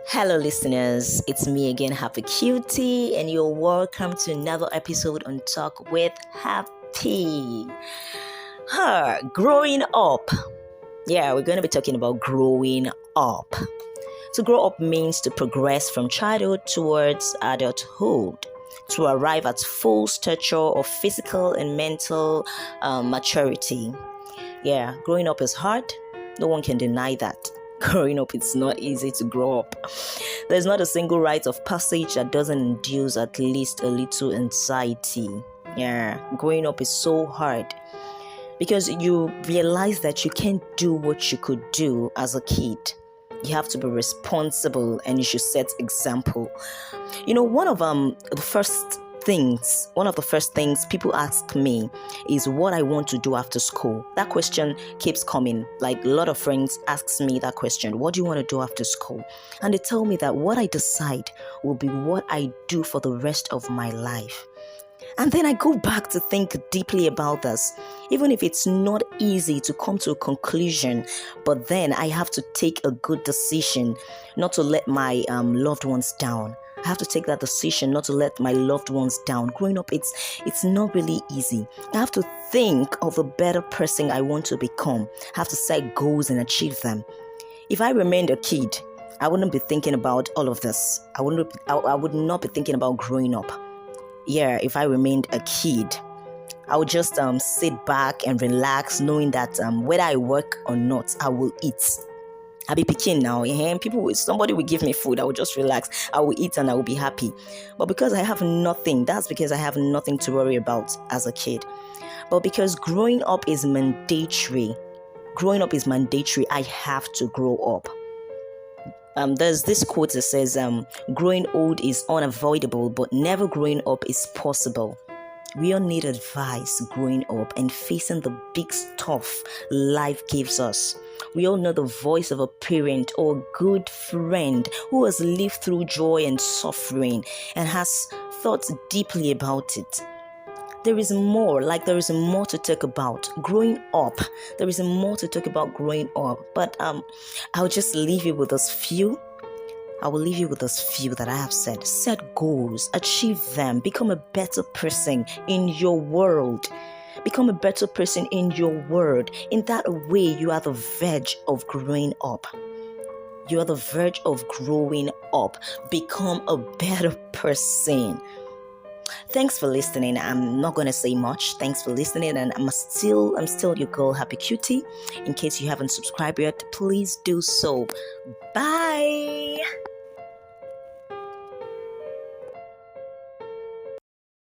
Hello, listeners. It's me again, Happy Cutie, and you're welcome to another episode on Talk with Happy. Growing up. Yeah, we're going to be talking about growing up. To grow up means to progress from childhood towards adulthood, to arrive at full stature of physical and mental maturity. Yeah, growing up is hard. No one can deny that. Growing up, it's not easy to grow up. There's not a single rite of passage that doesn't induce at least a little anxiety. Yeah, growing up is so hard because you realize that you can't do what you could do as a kid. You have to be responsible and you should set example. You know, one of the first things people ask me is what I want to do after school. That question keeps coming. Like a lot of friends asks me that question, what do you want to do after school? And they tell me that what I decide will be what I do for the rest of my life. And then I go back to think deeply about this, even if it's not easy to come to a conclusion, but then I have to take a good decision not to let my loved ones down. I have to take that decision not to let my loved ones down. Growing up, it's not really easy. I have to think of a better person I want to become. I have to set goals and achieve them. If I remained a kid, I wouldn't be thinking about all of this. I would not be thinking about growing up. Yeah, if I remained a kid, I would just sit back and relax, knowing that whether I work or not, I will eat. I'll be picking now. Somebody will give me food. I will just relax. I will eat and I will be happy. But because I have nothing, that's because I have nothing to worry about as a kid. But because growing up is mandatory, I have to grow up. There's this quote that says, growing old is unavoidable, but never growing up is possible. We all need advice growing up and facing the big stuff life gives us. We all know the voice of a parent or a good friend who has lived through joy and suffering and has thought deeply about it. There is more to talk about growing up. There is more to talk about growing up. But I'll just leave you with this few. I will leave you with this few that I have said. Set goals, achieve them, become a better person in your world. Become a better person in your world. In that way, you are the verge of growing up. You are the verge of growing up. Become a better person. Thanks for listening. I'm not going to say much. Thanks for listening. And I'm still your girl, Happy Cutie. In case you haven't subscribed yet, please do so. Bye.